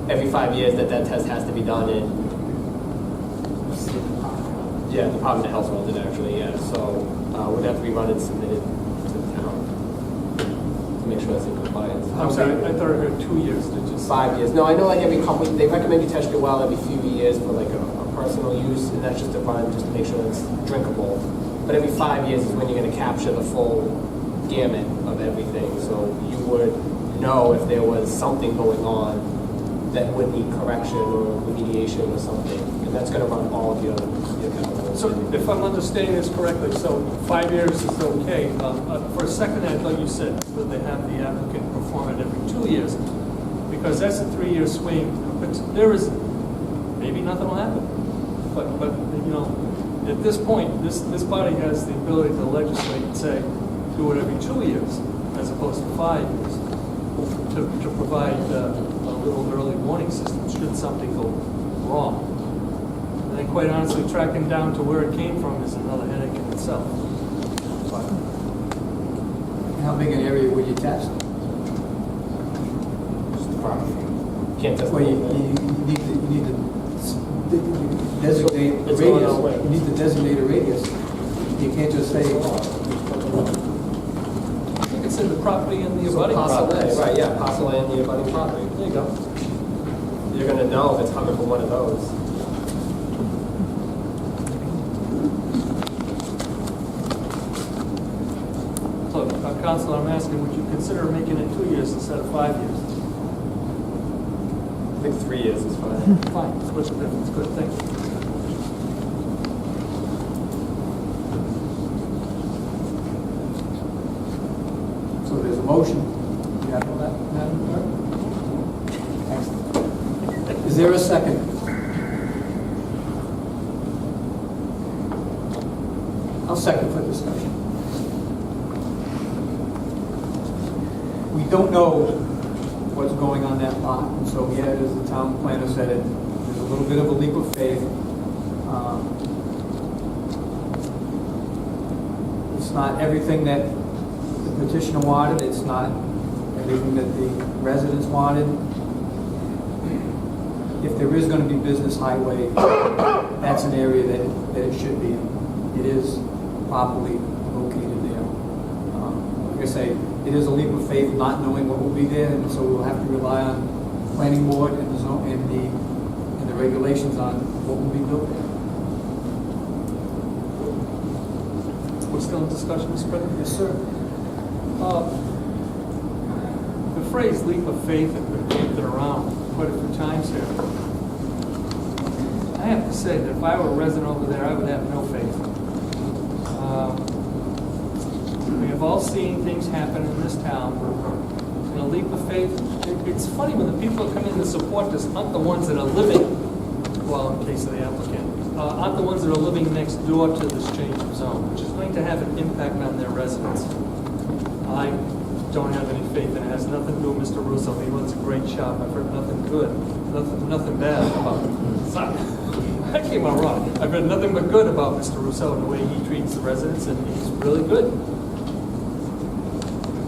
every 5 years that test has to be done in, Department of Health runs it actually, yeah. So would have to be run and submitted to the town to make sure it's in compliance. I'm sorry, I thought I heard 2 years. Did you say? 5 years. No, I know like every company, they recommend you test your well every few years for like a personal use, and that's just to run, just to make sure it's drinkable. But every 5 years is when you're going to capture the full gamut of everything. So you would know if there was something going on that would need correction or remediation or something. And that's going to run all of your chemicals. So if I'm understanding this correctly, so 5 years is okay. For a second, I thought you said that they have the applicant perform it every 2 years, because that's a 3-year swing. But there is, maybe nothing will happen. But you know, at this point, this body has the ability to legislate and say, do it every 2 years as opposed to 5 years, to provide a little early warning system should something go wrong. And then, quite honestly, tracking down to where it came from is another headache in itself. How big an area would you test? Can't test Well, the you whole thing. need to designate a It's going radius. our way. You need to designate a radius. You can't just say, I think it's in the property and the So abutting parcel property. A, right, yeah, parcel A and the abutting property. There you go. You're going to know if it's coming from one of those. So, Councilor, I'm asking, would you consider making it 2 years instead of 5 years? I think 3 years is fine. Fine, split the difference. Good, thank you. so there's a motion. You have all that, Madam Clerk? Excellent. Is there a second? I'll second for discussion. We don't know what's going on that lot, and so yeah, as the town planner said it, there's a little bit of a leap of faith. It's not everything that the petitioner wanted, it's not everything that the residents wanted. If there is going to be business highway, that's an area that it should be in. It is properly located there. Like I say, it is a leap of faith not knowing what will be there, and so we'll have to rely on the planning board and the zone and the regulations on what will be built there. We're still in discussion, Mr. President? Yes, sir. The phrase leap of faith has been bandied around quite a few times here. I have to say that if I were a resident over there, I would have no faith. We have all seen things happen in this town. And a leap of faith, it's funny when the people that come in to support this aren't the ones that are living, well, in case of the applicant, aren't the ones that are living next door to this change of zone, which is going to have an impact on their residents. I don't have any faith, and it has nothing to do with Mr. Russo. He runs a great shop. I've heard nothing good, nothing bad about him. Sorry, I came out wrong. I've heard nothing but good about Mr. Russo and the way he treats the residents, and he's really good.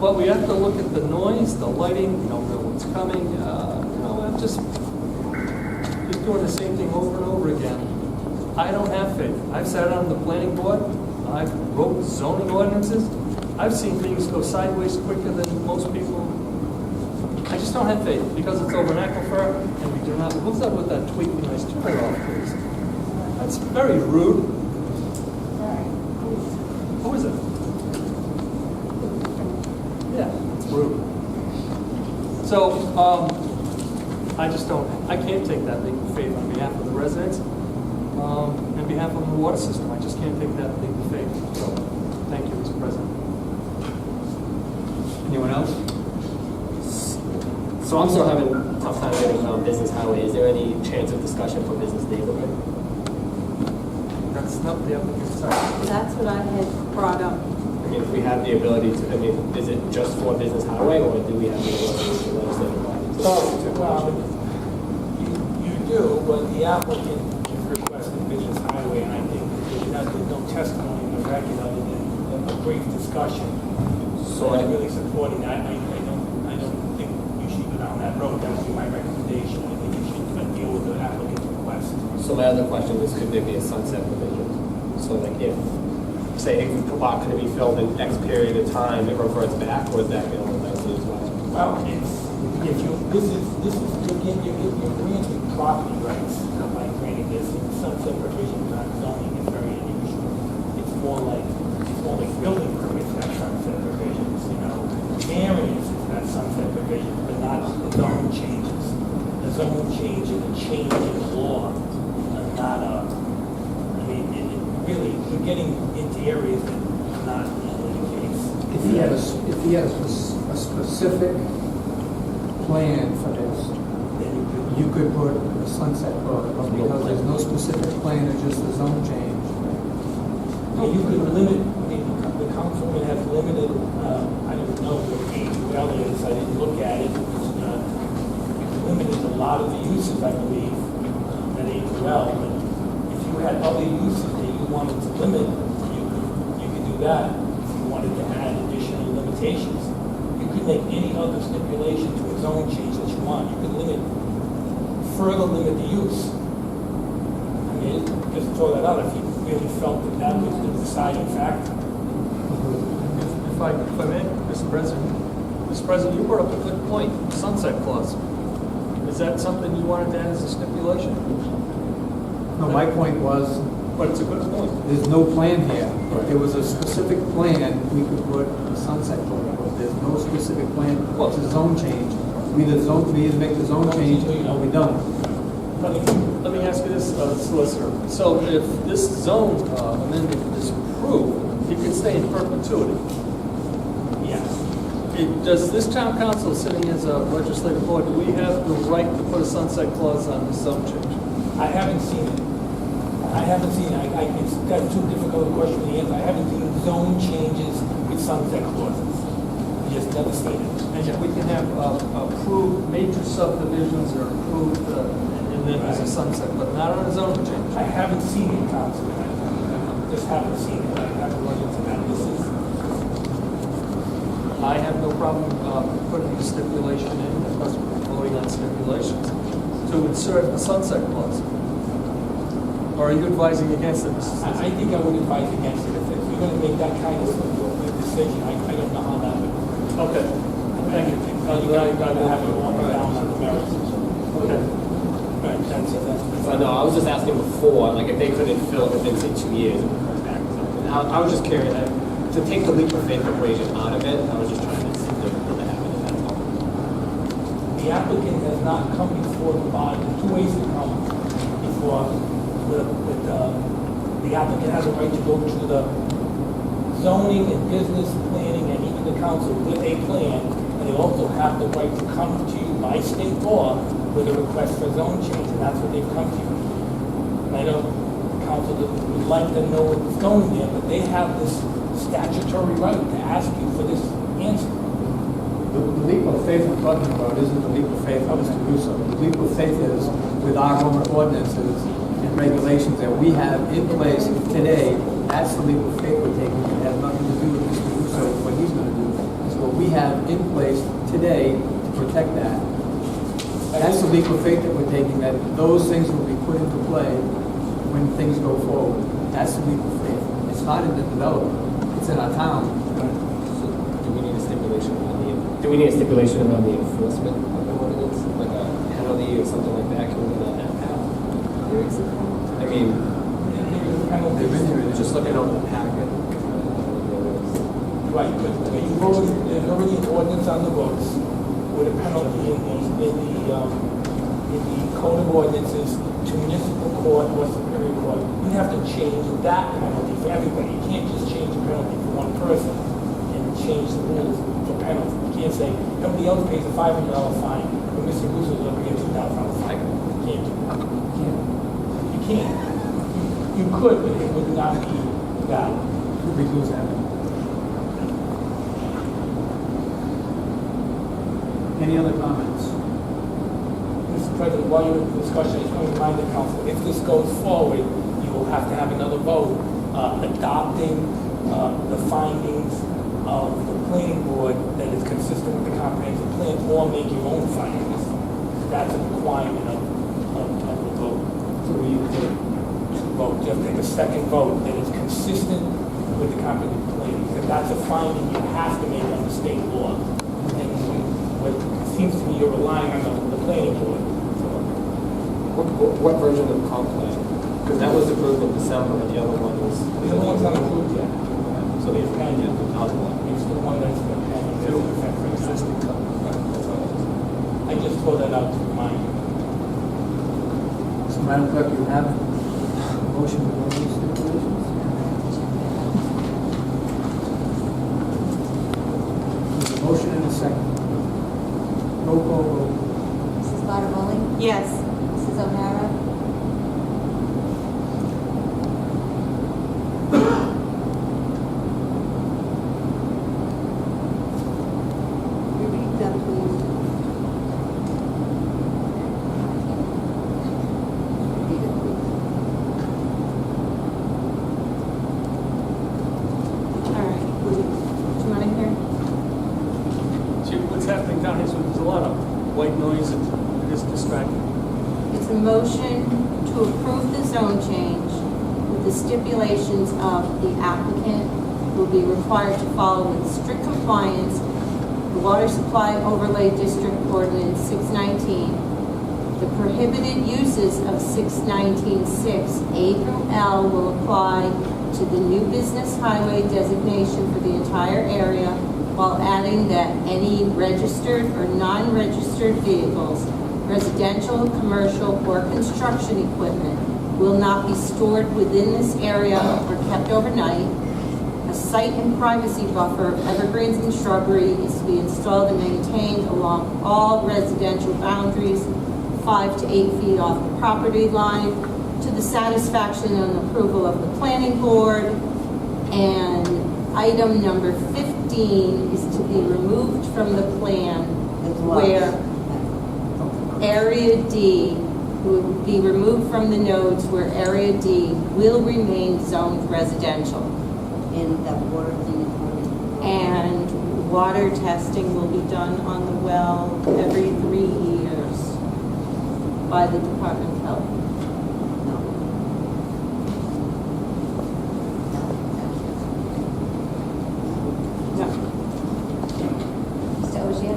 But we have to look at the noise, the lighting, you know what's coming. I'm just doing the same thing over and over again. I don't have faith. I've sat on the planning board. I've wrote zoning ordinances. I've seen things go sideways quicker than most people. I just don't have faith because it's over an aquifer, and we do not. Who's that with that tweet? Nice, turn it off, please. That's very rude. Who is it? Yeah, it's rude. So, I just don't, I can't take that leap of faith on behalf of the residents, on behalf of the water system. I just can't take that leap of faith. So, thank you, Mr. President. Anyone else? So I'm still having a tough time getting business highway. Is there any chance of discussion for business neighborhood? That's not the applicant's side. That's what I had brought up. I mean, if we have the ability to, I mean, is it just for business highway, or do we have the ability to legislative body to Well, you do, but the applicant is requesting business highway, and I think there's no testimony in the record other than a brief discussion. So I'm really supporting that. I don't think you should go down that road. That would be my recommendation. I think So my other question is, could there be a sunset provision? So like if, say, a lot couldn't be filled in X period of time, it reverts back, or is that going to as well? Well, if you, this is, you're granting property rights by granting this sunset provision on zoning is very unusual. It's more like building permits have sunset provisions, you know, variances have sunset provisions, but not the zone changes. The zone change is a change in the law, not a, I mean, it really, you're getting into areas that are not normally the case. If he had a specific plan for this, Then you could put a sunset clause, but because there's no specific plan, it's just a zone change. you could limit, I mean, the councilman has limited, I don't know what age well is, I didn't look at it, limited a lot of the uses, I believe, at age well, but if you had other uses that you wanted to limit, you could do that. If you wanted to add additional limitations, you could make any other stipulation to a zone change that you want. You could further limit the use. I mean, just throw that out if you really felt that that was the deciding factor. If I may, Mr. President, you brought up a good point, sunset clause. Is that something you wanted to add as a stipulation? No, my point was, But it's a good point. there's no plan here. If there was a specific plan, we could put a sunset clause, but there's no specific plan, well, it's a zone change. We either make the zone change or we don't. Let me ask you this, Solicitor. So if this zone amendment is approved, it can stay in perpetuity. Yes. Does this town council, sitting as a legislative board, do we have the right to put a sunset clause on this zone change? I haven't seen it. It's got too difficult a question to answer. I haven't seen zone changes with sunset clauses. I just never seen it. And yet we can have approved major subdivisions or approved, and then there's a sunset, but not on a zone change. I haven't seen it, Councilman. I just haven't seen it. I haven't run into that. I have no problem putting a stipulation in, unless we're voting on stipulations, to insert a sunset clause. Or are you advising against it, Mrs. Smith? I think I would advise against it. If you're going to make that kind of decision, I don't know how that would. Okay, thank you. You got to have it all down on the merits. Okay. Right, that's it. So no, I was just asking before, like if they couldn't fill it within say 2 years, it would come back or something. I was just curious, to take the leap of faith equation out of it, I was just trying to see if it happened, that's all. The applicant has not come before the body. There's two ways to come before the applicant has a right to go to the zoning and business planning and even the council with a plan, and they also have the right to come to you by state law with a request for zone change, and that's what they've come to you. And I know the council would like to know what's going there, but they have this statutory right to ask you for this answer. The leap of faith we're talking about isn't the leap of faith of Mr. Russo. The leap of faith is with our own ordinances and regulations that we have in place today. That's the leap of faith we're taking. It has nothing to do with Mr. Russo, what he's going to do. It's what we have in place today to protect that. That's the leap of faith that we're taking, that those things will be put into play when things go forward. That's the leap of faith. It's not in the development. It's in our town. So do we need a stipulation around the enforcement of the ordinance, like a penalty or something like that? Can we go down that path? I mean, just looking on the packet. Right, but there's already an ordinance on the books with a penalty in the code of ordinances to municipal court or superior court. You have to change that penalty for everybody. You can't just change the penalty for one person and change the rules for penalty. You can't say, nobody else pays a $500 fine, but Mr. Russo is going to pay a $2,000 fine. You can't do that. You can't. You could, but it would not be valid. We lose that. Any other comments? Mr. President, while you're in discussion, I just want to remind the council, if this goes forward, you will have to have another vote adopting the findings of the planning board that is consistent with the comprehensive plan, or make your own findings. That's a requirement of the vote. So we need to vote, just take a second vote that is consistent with the comprehensive plan, because that's a finding you have to make under state law. And what seems to me you're relying on the planning board. What version of the comp plan? Because that was approved in December, and the other one was. The other one's not approved yet. So the opinion, other one. It's the one that's been pending. That's in effect for existing code. That's all it is. I just throw that out to remind you. So Madam Clerk, you have a motion with all these stipulations? There's a motion and a second. Roll call vote. Mrs. Bottomoli? Yes. Mrs. O'Hara? Repeat them, please. Repeat it, please. All right. Do you want to hear? See, what's happening down here, so there's a lot of white noise and it is distracting. It's a motion to approve the zone change with the stipulations of the applicant will be required to follow with strict compliance the Water Supply Overlay District Ordinance 619, the prohibited uses of 619-6 A through L will apply to the new business highway designation for the entire area, while adding that any registered or non-registered vehicles, residential, commercial, or construction equipment will not be stored within this area or kept overnight. A site and privacy buffer of evergreens and shrubbery is to be installed and maintained along all residential boundaries, 5 to 8 feet off the property line, to the satisfaction and approval of the planning board. And item number 15 is to be removed from the plan where Area D will be removed from the nodes where Area D will remain zoned residential. And that water thing is on And water testing will be done on the well every 3 years by the Department of Health. No. Mr. Ogier?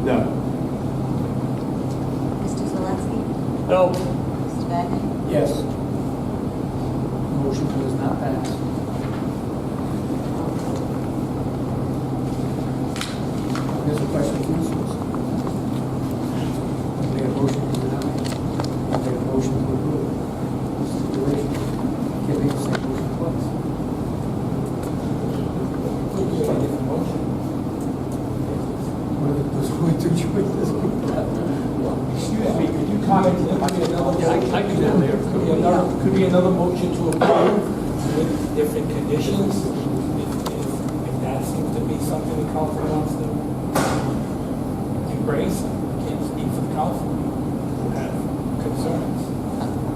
No. Mr. Zalinski? No. Mr. Wagner? Yes. Motion does not pass. There's a question for Mrs. We have a motion to deny. We have a motion to approve. This is the duration. Can't make the same motion twice. Could be a different motion. What if it was going to join this group? Excuse me, could you comment? I can do there. Could be another motion to approve with different conditions, if that seems to be something the council wants to embrace. I can't speak for the council, who have concerns.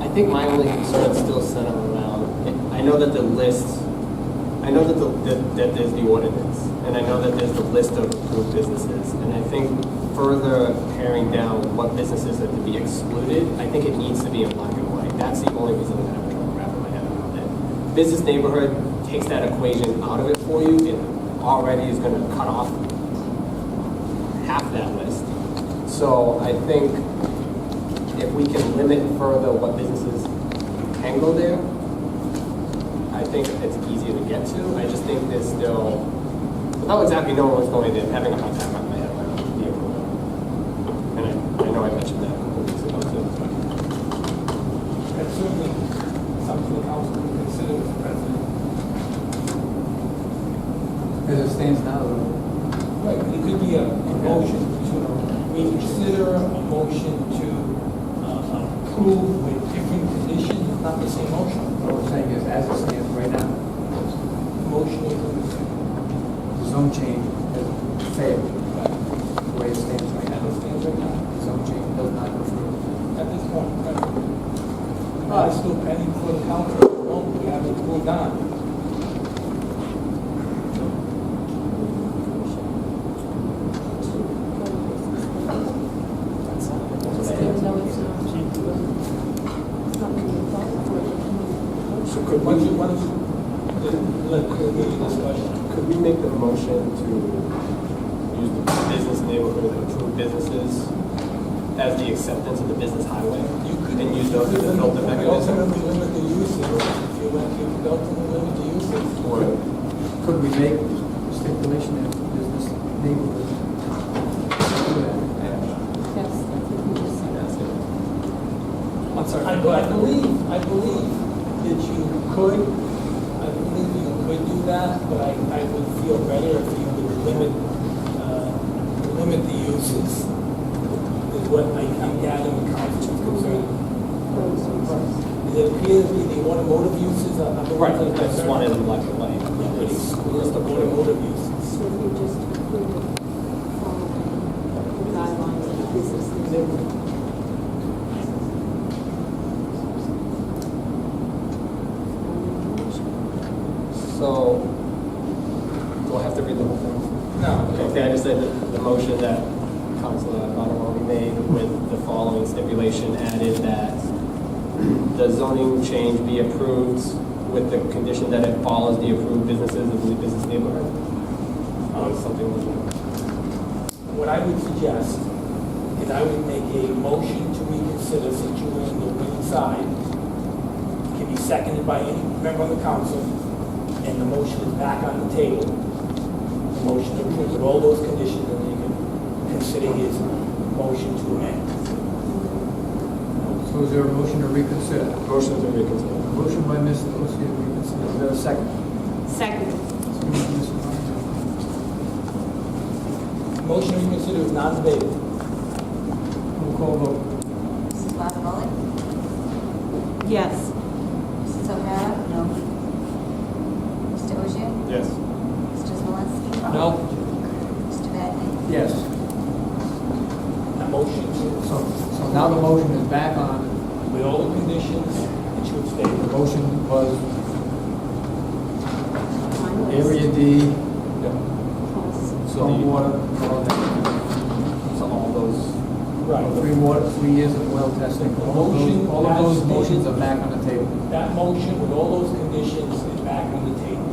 I think my only concern still center around, I know that the list, I know that that there's the ordinance, and I know that there's the list of approved businesses, and I think further paring down what businesses are to be excluded, I think it needs to be in black and white. That's the only reason I'm having trouble wrapping my head around it. Business neighborhood takes that equation out of it for you, it already is gonna cut off half that list. So I think if we can limit further what businesses can go there, I think it's easier to get to. I just think there's still, without exactly knowing what's going in, having a hard time wrapping my head around the approval. And I know I mentioned that a couple weeks ago too. That's certainly something the council can consider, Mr. President. As it stands now, though. Right, but it could be a motion to reconsider, a motion to approve with different conditions, not the same motion. What I'm saying is, as it stands right now, Motion is the zone change has failed. The way it stands right now. Zone change does not go through. At this point, right? Still pending for the council, we haven't moved on. So could Why don't you, we, let Craig give you discussion? could we make the motion to use the business neighborhood of approved businesses as the acceptance of the business highway? You could. And use those as a filter mechanism? Ultimately limit the uses, if you went, you could ultimately limit the uses. Or, Could we make stipulation as business neighborhood? Yes, that's what we just said. that's it. I'm sorry. I believe that you could, I believe you could do that, but I would feel better if you would limit the uses, is what I'm gathering the council is concerned. It appears to be the automotive uses are the Right, ones that I just wanted in black and white. It's the automotive uses. So if we just approve it, following the guidelines of the business neighborhood. So, do I have to read the whole thing? No. Okay, I just said that the motion that Councilor Bonamoni made with the following stipulation added that the zoning change be approved with the condition that it follows the approved businesses of the business neighborhood. Something like that. What I would suggest is I would make a motion to reconsider since you were on the winning side. It can be seconded by any member of the council, and the motion is back on the table. The motion to approve with all those conditions, and you can consider his motion to amend. So is there a motion to reconsider? Motion to reconsider. Motion by Mr. Lucy to reconsider. Is there a second? Second. Second by Mr. Ryan. Motion to reconsider is non-debatable. Roll call vote. Mrs. Bottomoli? Yes. Mrs. O'Hara? No. Mr. Ogier? Yes. Mr. Zelinski? No? Mr. Vadeney? Yes. That motion to, So now the motion is back on. with all the conditions that you have The stated. motion was Mine was area D, false. stormwater, all that. So all those, Right. 3 years of well testing. All of those motions are back on the table. That motion with all those conditions is back on the table.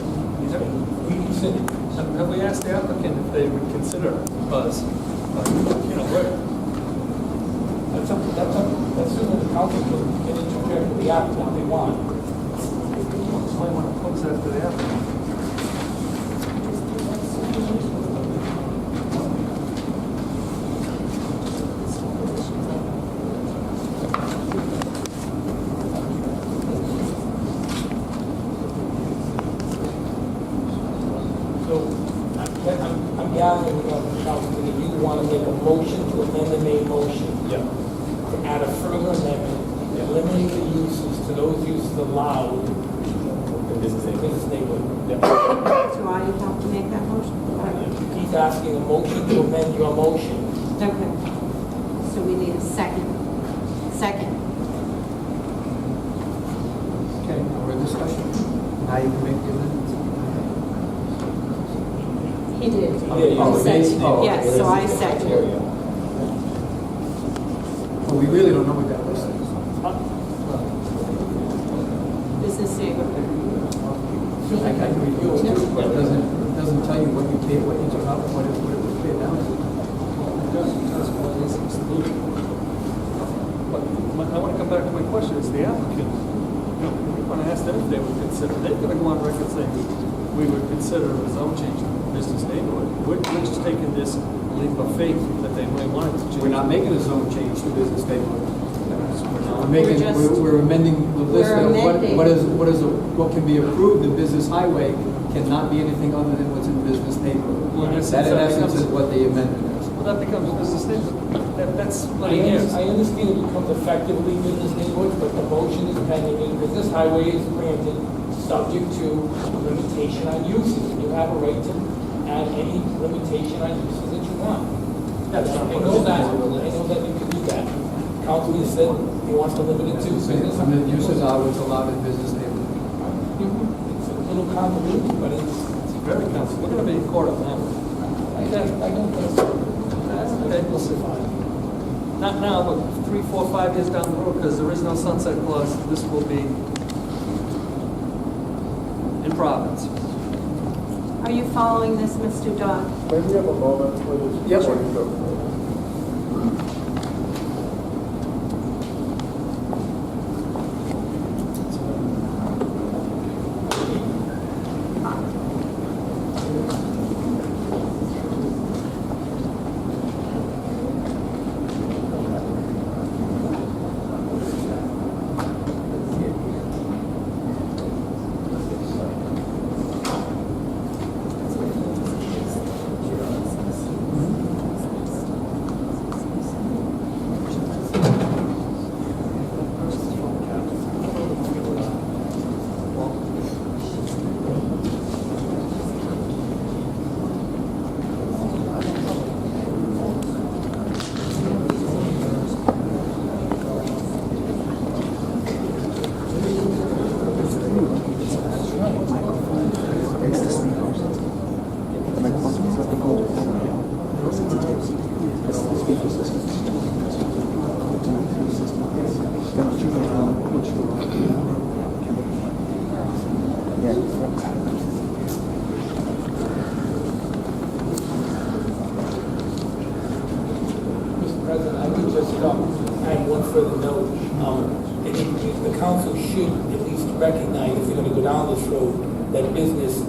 It's been reconsidered. Have we asked the applicant if they would consider us, you know, we're, That's certainly the council can interfere with the applicant if they want. might want to pose that to the applicant. So I'm gathering from the council that you want to make a motion to amend the main motion. Yeah. To add a further amendment, limiting the uses to those uses allowed The business in neighborhood. this neighborhood. So I have to make that motion? He's asking a motion to amend your motion. Okay. So we need a second. Second. Okay, now we're in discussion. Now you can make the amendments. He did. Oh, He it is? said- Oh, Yes, it is so I the second. criteria. Well, we really don't know what that list is. Business neighborhood. I can read yours too, but it doesn't tell you what you paid, what you took out, what it was paid down to. But I want to come back to my question, it's the applicant, you know, we're going to ask them if they would consider, they're going to go on record saying we would consider a zone change in the business neighborhood. We're just taking this leap of faith that they may want it to change. We're not making a zone change to business neighborhood. We're We're making, just- we're amending the list We're of amending. what can be approved in business highway cannot be anything other than what's in business neighborhood. Well, in That in essence becomes- is what the amendment is. Well, that becomes business neighborhood. That's I plenty years. understand it becomes effectively business neighborhood, but the motion is pending, and business highway is granted, subject to limitation on uses. You have a right to add any limitation on uses that you want. That's not I know that you can do that. Council has said he wants to limit it to business. And the uses are what's allowed in business neighborhood. It's a little convoluted, but it's Very council, we're gonna be in court on that one. I don't think so. Okay, we'll see. Not now, but 3, 4, 5 years down the road, because there is no sunset clause, this will be in province. Are you following this, Mr. Dodd? May we have a moment, please? Yes, sir. Before you go forward? Mr. President, I would just add one further note. I think the council should at least recognize, if you're going to go down this road, that business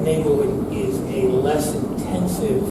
neighborhood is a less intensive